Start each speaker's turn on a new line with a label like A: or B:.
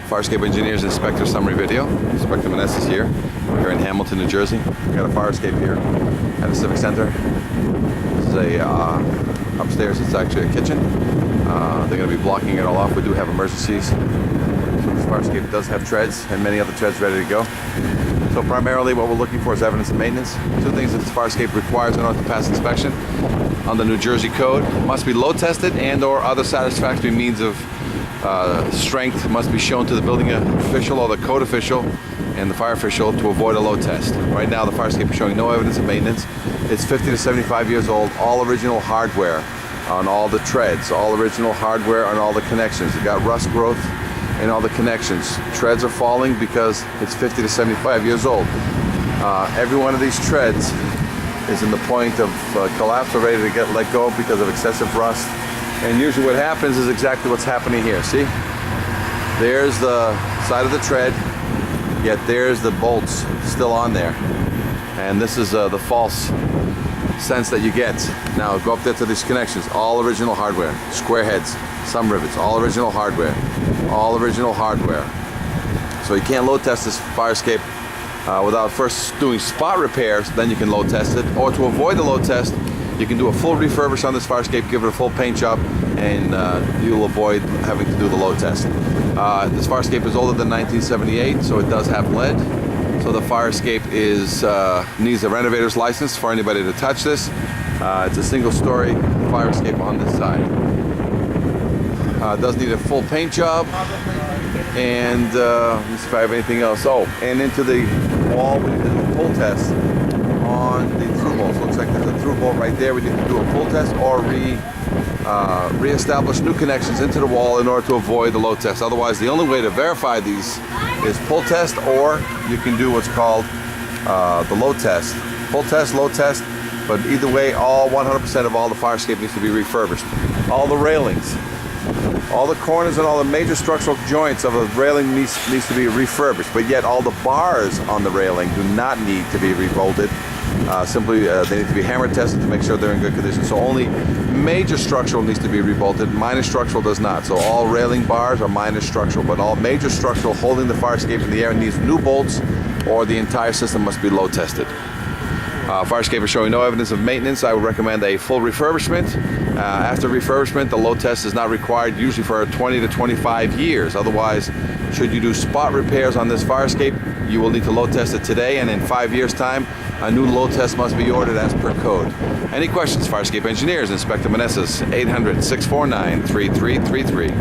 A: Farescape Engineers Inspector Summary Video. Inspector Maness is here. We're in Hamilton, New Jersey. We've got a fire escape here at the Civic Center. This is a, upstairs it's actually a kitchen. They're going to be blocking it all off. We do have emergencies. So this fire escape does have treads and many other treads ready to go. So primarily what we're looking for is evidence of maintenance. Two things that this fire escape requires in order to pass inspection on the New Jersey code: must be load tested and or other satisfactory means of strength must be shown to the building official or the code official and the fire official to avoid a load test. Right now the fire escape is showing no evidence of maintenance. It's 50 to 75 years old, all original hardware on all the treads, all original hardware on all the connections. It got rust growth in all the connections. Treads are falling because it's 50 to 75 years old. Every one of these treads is in the point of collapse or ready to get let go because of excessive rust. And usually what happens is exactly what's happening here. See? There's the side of the tread, yet there's the bolts still on there. And this is the false sense that you get. Now go up there to these connections, all original hardware, square heads, some rivets, all original hardware, all original hardware. So you can't load test this fire escape without first doing spot repairs, then you can load test it. Or to avoid the load test, you can do a full refurbish on this fire escape, give it a full paint job, and you'll avoid having to do the load test. This fire escape is older than 1978, so it does have lead. So the fire escape is needs a renovator's license for anybody to touch this. It's a single-story fire escape on this side. It does need a full paint job, and let me see if I have anything else. Oh, and into the wall we need to do a pull test on the through holes. Looks like there's a through hole right there. We need to do a pull test or re-establish new connections into the wall in order to avoid the load test. Otherwise, the only way to verify these is pull test, or you can do what's called the load test. Pull test, load test, but either way, all 100% of all the fire escape needs to be refurbished. All the railings, all the corners and all the major structural joints of a railing needs to be refurbished, but yet all the bars on the railing do not need to be rebolted. Simply they need to be hammer tested to make sure they're in good condition. So only major structural needs to be rebolted, minor structural does not. So all railing bars are minor structural, but all major structural holding the fire escape in the air needs new bolts, or the entire system must be load tested. Fire escape is showing no evidence of maintenance. I would recommend a full refurbishment. After refurbishment, the load test is not required, usually for 20 to 25 years. Otherwise, should you do spot repairs on this fire escape, you will need to load test it today, and in 5 years' time, a new load test must be ordered as per code. Any questions? Fire Escape Engineers, Inspector Manessas, 800-649-3333.